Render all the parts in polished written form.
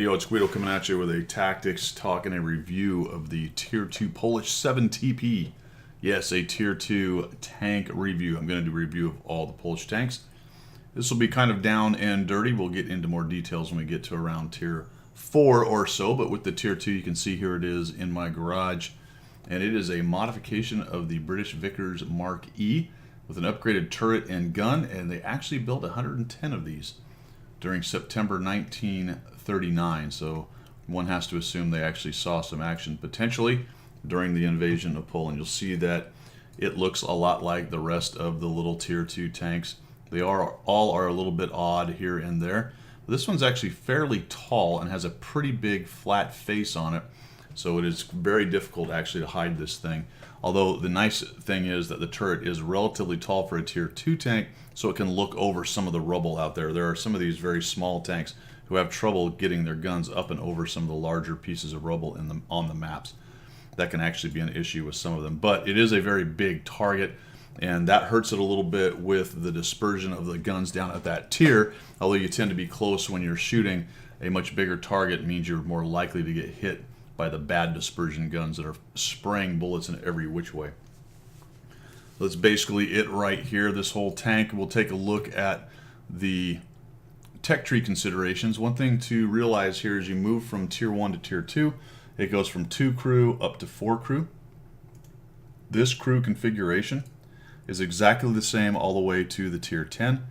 Hey, yo, it's Guido coming at you with a tactics talk and a review of the Tier 2 Polish 7TP. Yes, a Tier 2 tank review. I'm going to do a review of all the Polish tanks. This will be kind of down and dirty. We'll get into more details when we get to around Tier 4 or so, but with the Tier 2, you can see here it is in my garage. And it is a modification of the British Vickers Mark E with an upgraded turret and gun, and they actually built 110 of these during September 1939, so one has to assume they actually saw some action potentially during the invasion of Poland. You'll see that it looks a lot like the rest of the little Tier 2 tanks. They all are a little bit odd here and there. This one's actually fairly tall and has a pretty big flat face on it, so it is very difficult actually to hide this thing. Although the nice thing is that the turret is relatively tall for a Tier 2 tank, so it can look over some of the rubble out there. There are some of these very small tanks who have trouble getting their guns up and over some of the larger pieces of rubble on the maps. That can actually be an issue with some of them. But it is a very big target, and that hurts it a little bit with the dispersion of the guns down at that tier. Although you tend to be close when you're shooting, a much bigger target means you're more likely to get hit by the bad dispersion guns that are spraying bullets in every which way. That's basically it right here. This whole tank. We'll take a look at the tech tree considerations. One thing to realize here is you move from Tier 1 to Tier 2. It goes from 2 crew up to 4 crew. This crew configuration is exactly the same all the way to the Tier 10,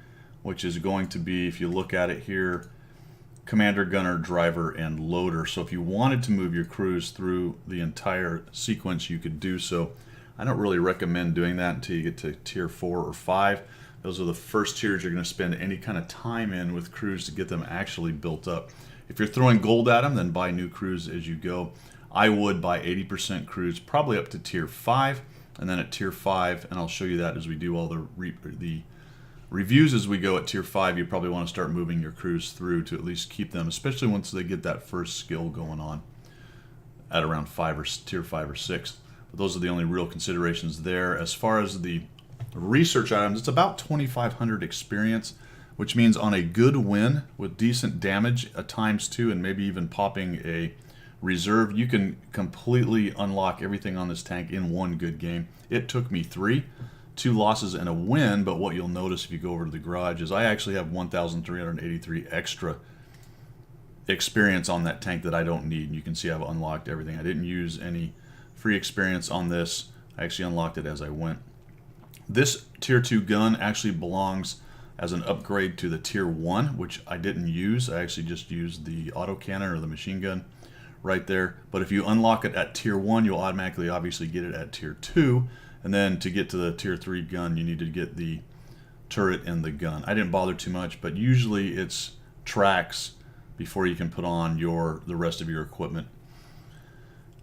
which is going to be, if you look at it here, commander, gunner, driver, and loader. So if you wanted to move your crews through the entire sequence, you could do so. I don't really recommend doing that until you get to Tier 4 or 5. Those are the first tiers you're going to spend any kind of time in with crews to get them actually built up. If you're throwing gold at them, then buy new crews as you go. I would buy 80% crews probably up to Tier 5, and then at Tier 5, and I'll show you that as we do all the reviews as we go. At Tier 5, you probably want to start moving your crews through to at least keep them, especially once they get that first skill going on at around Tier 5 or 6. But those are the only real considerations there. As far as the research items, it's about 2,500 experience, which means on a good win with decent damage, a ×2, and maybe even popping a reserve, you can completely unlock everything on this tank in one good game. It took me 3. 2 losses and a win, but what you'll notice if you go over to the garage is I actually have 1,383 extra experience on that tank that I don't need. And you can see I've unlocked everything. I didn't use any free experience on this. I actually unlocked it as I went. This Tier 2 gun actually belongs as an upgrade to the Tier 1, which I didn't use. I actually just used the autocannon or the machine gun right there. But if you unlock it at Tier 1, you'll automatically obviously get it at Tier 2. And then to get to the Tier 3 gun, you need to get the turret and the gun. I didn't bother too much, but usually it's tracks before you can put on the rest of your equipment.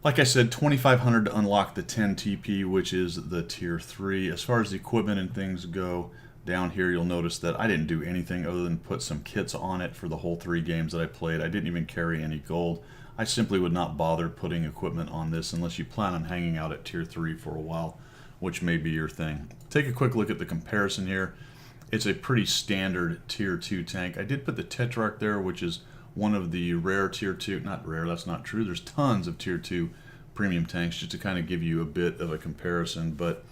Like I said, 2,500 to unlock the 10 TP, which is the Tier 3. As far as the equipment and things go, down here you'll notice that I didn't do anything other than put some kits on it for the whole 3 games that I played. I didn't even carry any gold. I simply would not bother putting equipment on this unless you plan on hanging out at Tier 3 for a while, which may be your thing. Take a quick look at the comparison here. It's a pretty standard Tier 2 tank. I did put the Tetrarch there, which is one of the rare Tier 2, not rare, that's not true. There's tons of Tier 2 premium tanks just to kind of give you a bit of a comparison, but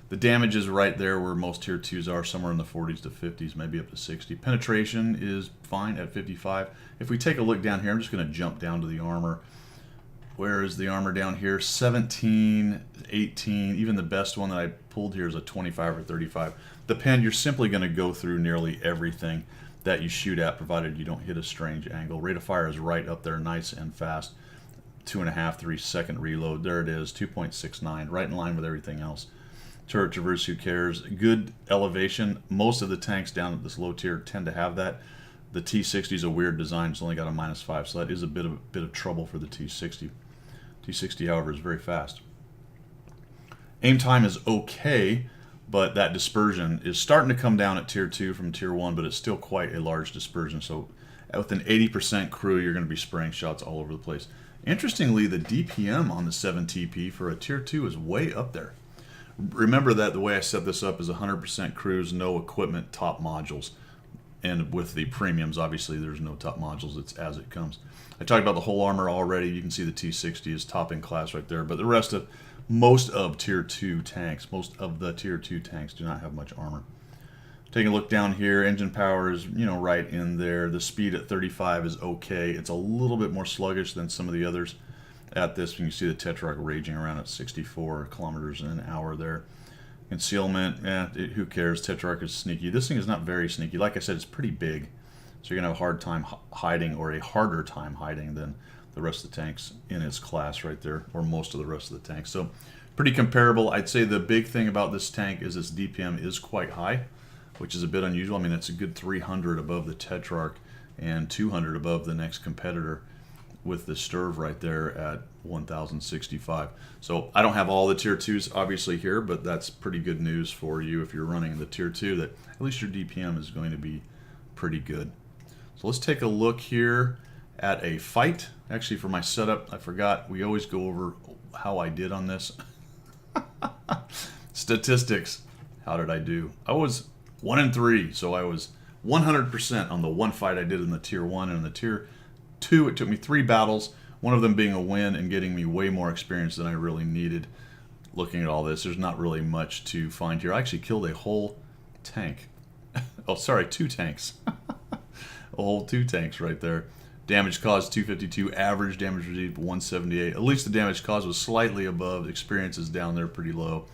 the damage is right there where most Tier 2s are, somewhere in the 40s to 50s, maybe up to 60. Penetration is fine at 55. If we take a look down here, I'm just going to jump down to the armor. Where is the armor down here? 17, 18, even the best one that I pulled here is a 25 or 35. The pen, you're simply going to go through nearly everything that you shoot at, provided you don't hit a strange angle. Rate of fire is right up there, nice and fast. 2.5, 3 second reload. There it is, 2.69, right in line with everything else. Turret traverse, who cares? Good elevation. Most of the tanks down at this low tier tend to have that. The T60 is a weird design. It's only got a -5, so that is a bit of trouble for the T60. T60, however, is very fast. Aim time is okay, but that dispersion is starting to come down at Tier 2 from Tier 1, but it's still quite a large dispersion. So with an 80% crew, you're going to be spraying shots all over the place. Interestingly, the DPM on the 7TP for a Tier 2 is way up there. Remember that the way I set this up is 100% crews, no equipment, top modules. And with the premiums, obviously, there's no top modules. It's as it comes. I talked about the whole armor already. You can see the T60 is top in class right there. But the rest of, most of Tier 2 tanks, most of the Tier 2 tanks do not have much armor. Taking a look down here, engine power is, you know, right in there. The speed at 35 is okay. It's a little bit more sluggish than some of the others at this. You can see the Tetrarch raging around at 64 kilometers an hour there. Concealment, who cares? Tetrarch is sneaky. This thing is not very sneaky. Like I said, it's pretty big. So you're going to have a hard time hiding, or a harder time hiding than the rest of the tanks in its class right there, or most of the rest of the tanks. So pretty comparable. I'd say the big thing about this tank is its DPM is quite high, which is a bit unusual. I mean, it's a good 300 above the Tetrarch and 200 above the next competitor, with the Sturv right there at 1065. So I don't have all the Tier 2s obviously here, but that's pretty good news for you if you're running the Tier 2, that at least your DPM is going to be pretty good. So let's take a look here at a fight. Actually, for my setup, I forgot, we always go over how I did on this. Statistics. How did I do? I was 1-3, so I was 100% on the one fight I did in the Tier 1, and in the Tier 2, it took me 3 battles, one of them being a win and getting me way more experience than I really needed. Looking at all this, there's not really much to find here. I actually killed a whole tank. Oh, sorry, 2 tanks. A whole 2 tanks right there. Damage caused 252, average damage received 178. At least the damage caused was slightly above. Experience is down there pretty low.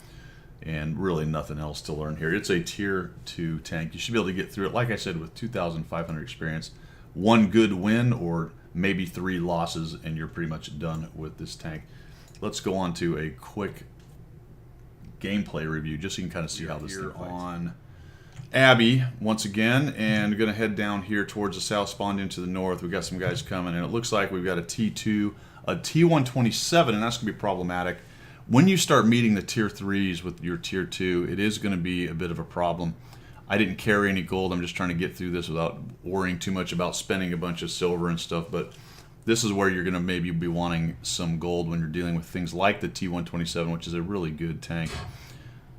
And really nothing else to learn here. It's a Tier 2 tank. You should be able to get through it, like I said, with 2,500 experience. 1 good win or maybe 3 losses, and you're pretty much done with this tank. Let's go on to a quick gameplay review, just so you can kind of see how this thing fights. On Abbey once again, and going to head down here towards the south, spawned into the north. We've got some guys coming, and it looks like we've got a T2, a T127, and that's going to be problematic. When you start meeting the Tier 3s with your Tier 2, it is going to be a bit of a problem. I didn't carry any gold. I'm just trying to get through this without worrying too much about spending a bunch of silver and stuff, but this is where you're going to maybe be wanting some gold when you're dealing with things like the T127, which is a really good tank.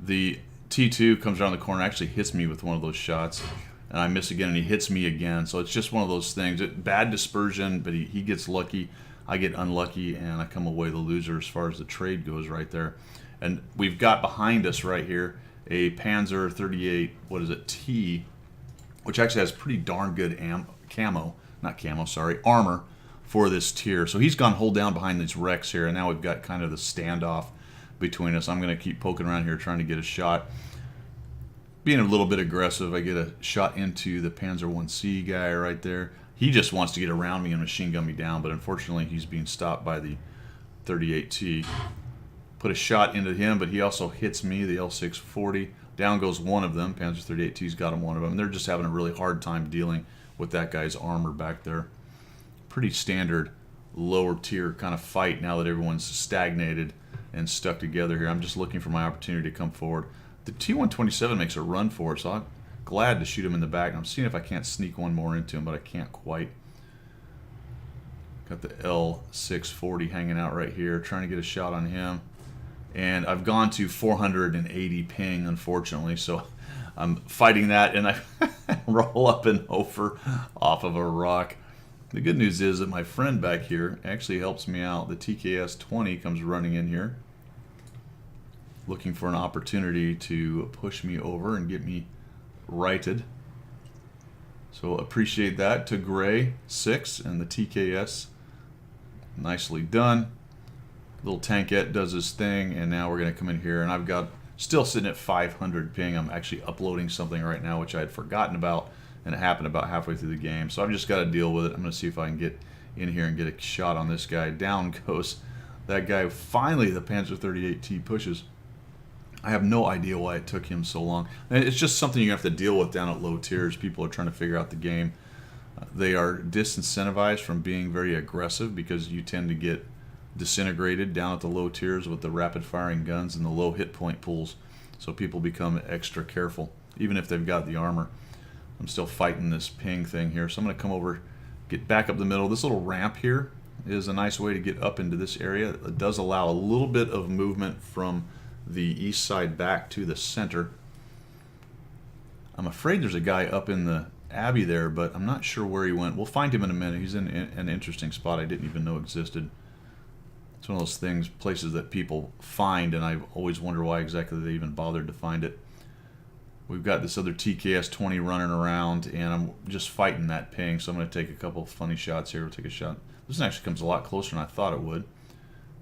The T2 comes around the corner, actually hits me with one of those shots, and I miss again, and he hits me again. So it's just one of those things. Bad dispersion, but he gets lucky. I get unlucky, and I come away the loser as far as the trade goes right there. And we've got behind us right here a Panzer 38, what is it, T, which actually has pretty darn good armor for this tier. So he's gone hold down behind these wrecks here, and now we've got kind of the standoff between us. I'm going to keep poking around here trying to get a shot. Being a little bit aggressive, I get a shot into the Panzer 1C guy right there. He just wants to get around me and machine gun me down, but unfortunately he's being stopped by the 38T. Put a shot into him, but he also hits me, the L640. Down goes one of them. Panzer 38T's got him one of them. And they're just having a really hard time dealing with that guy's armor back there. Pretty standard lower tier kind of fight now that everyone's stagnated and stuck together here. I'm just looking for my opportunity to come forward. The T127 makes a run for it, so I'm glad to shoot him in the back. I'm seeing if I can't sneak one more into him, but I can't quite. Got the L640 hanging out right here, trying to get a shot on him. And I've gone to 480 ping, unfortunately, so I'm fighting that, and I roll up and over off of a rock. The good news is that my friend back here actually helps me out. The TKS-20 comes running in here, looking for an opportunity to push me over and get me righted. So appreciate that to Gray 6 and the TKS. Nicely done. Little tankette does his thing, and now we're going to come in here, and I've got still sitting at 500 ping. I'm actually uploading something right now which I had forgotten about, and it happened about halfway through the game, so I've just got to deal with it. I'm going to see if I can get in here and get a shot on this guy. Down goes that guy. Finally the Panzer 38T pushes. I have no idea why it took him so long. And it's just something you have to deal with down at low tiers. People are trying to figure out the game. They are disincentivized from being very aggressive because you tend to get disintegrated down at the low tiers with the rapid firing guns and the low hit point pools. So people become extra careful, even if they've got the armor. I'm still fighting this ping thing here, so I'm going to come over, get back up the middle. This little ramp here is a nice way to get up into this area. It does allow a little bit of movement from the east side back to the center. I'm afraid there's a guy up in the Abbey there, but I'm not sure where he went. We'll find him in a minute. He's in an interesting spot I didn't even know existed. It's one of those things, places that people find, and I always wonder why exactly they even bothered to find it. We've got this other TKS-20 running around, and I'm just fighting that ping, so I'm going to take a couple of funny shots here. We'll take a shot. This one actually comes a lot closer than I thought it would.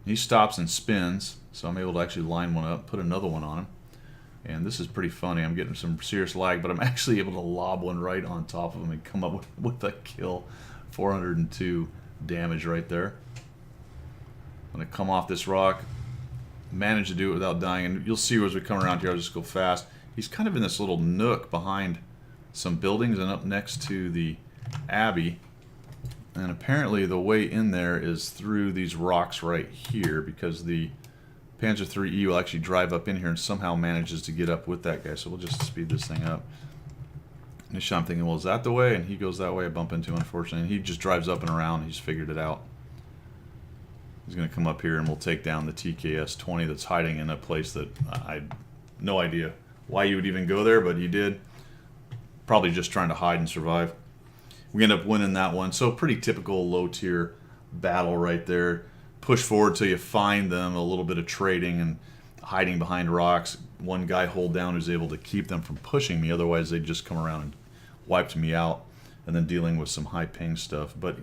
He stops and spins, so I'm able to actually line one up, put another one on him. And this is pretty funny. I'm getting some serious lag, but I'm actually able to lob one right on top of him and come up with a kill. 402 damage right there. I'm going to come off this rock, manage to do it without dying, and you'll see as we come around here, I'll just go fast. He's kind of in this little nook behind some buildings and up next to the Abbey. And apparently the way in there is through these rocks right here, because the Panzer IIIe will actually drive up in here and somehow manages to get up with that guy. So we'll just speed this thing up. Initially I'm thinking, well, is that the way? And he goes that way. I bump into him, unfortunately. And he just drives up and around. He's figured it out. He's going to come up here and we'll take down the TKS-20 that's hiding in a place that I had no idea why you would even go there, but he did. Probably just trying to hide and survive. We end up winning that one. So pretty typical low-tier battle right there. Push forward till you find them, a little bit of trading and hiding behind rocks. One guy hold down who's able to keep them from pushing me, otherwise they'd just come around and wiped me out, and then dealing with some high ping stuff. But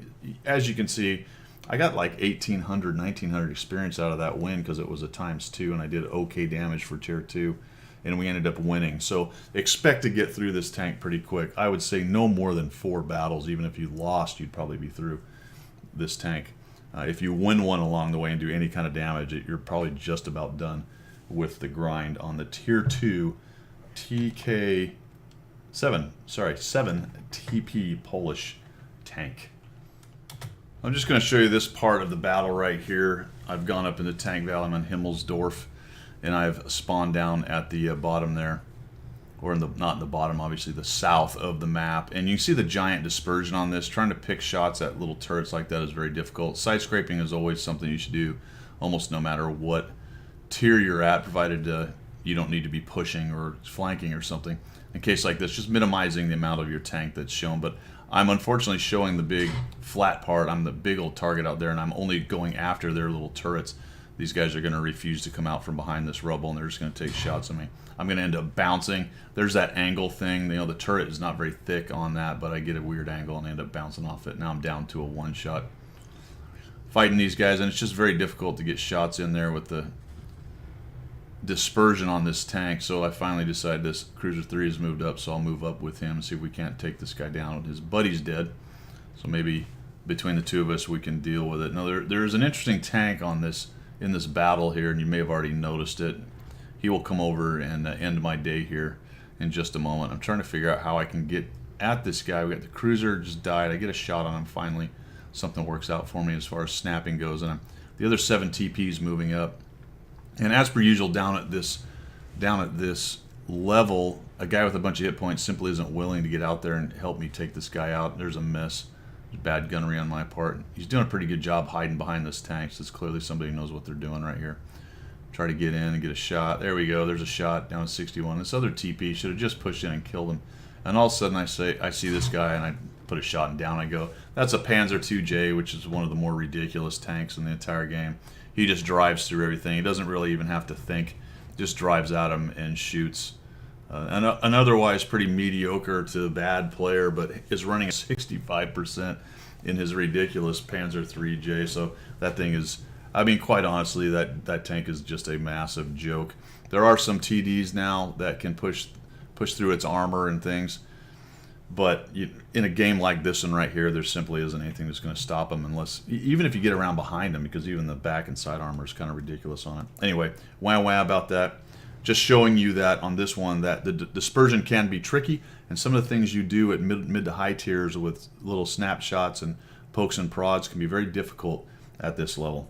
as you can see, I got like 1,800, 1,900 experience out of that win because it was a ×2, and I did okay damage for tier 2, and we ended up winning. So expect to get through this tank pretty quick. I would say no more than 4 battles. Even if you lost, you'd probably be through this tank. If you win one along the way and do any kind of damage, you're probably just about done with the grind on the tier 2 7 TP Polish tank. I'm just going to show you this part of the battle right here. I've gone up into Tank Valley. I'm in Himmelsdorf, and I've spawned down at the bottom there, or in the, not in the bottom, obviously the south of the map. And you can see the giant dispersion on this. Trying to pick shots at little turrets like that is very difficult. Side scraping is always something you should do almost no matter what tier you're at, provided you don't need to be pushing or flanking or something. In case like this, just minimizing the amount of your tank that's shown. But I'm unfortunately showing the big flat part. I'm the big old target out there, and I'm only going after their little turrets. These guys are going to refuse to come out from behind this rubble, and they're just going to take shots at me. I'm going to end up bouncing. There's that angle thing. You know, the turret is not very thick on that, but I get a weird angle and end up bouncing off it. Now I'm down to a one-shot. Fighting these guys, and it's just very difficult to get shots in there with the dispersion on this tank. So I finally decided this Cruiser 3 has moved up, so I'll move up with him and see if we can't take this guy down. His buddy's dead, so maybe between the two of us we can deal with it. Now there's an interesting tank on this in this battle here, and you may have already noticed it. He will come over and end my day here in just a moment. I'm trying to figure out how I can get at this guy. We got the Cruiser just died. I get a shot on him finally. Something works out for me as far as snapping goes, and the other 7 TPs moving up. And as per usual, down at this level, a guy with a bunch of hit points simply isn't willing to get out there and help me take this guy out. There's a miss. There's bad gunnery on my part. He's doing a pretty good job hiding behind this tank, so it's clearly somebody who knows what they're doing right here. Try to get in and get a shot. There we go. There's a shot down to 61. This other TP should have just pushed in and killed him. And all of a sudden I see this guy and I put a shot and down I go. That's a Panzer IIJ, which is one of the more ridiculous tanks in the entire game. He just drives through everything. He doesn't really even have to think. Just drives at him and shoots. An otherwise pretty mediocre to bad player, but is running 65% in his ridiculous Panzer IIIJ. So that thing is, I mean, quite honestly, that tank is just a massive joke. There are some TDs now that can push through its armor and things. But in a game like this one right here, there simply isn't anything that's going to stop them, unless, even if you get around behind them, because even the back and side armor is kind of ridiculous on it. Anyway, wah about that. Just showing you that on this one, that the dispersion can be tricky, and some of the things you do at mid to high tiers with little snapshots and pokes and prods can be very difficult at this level.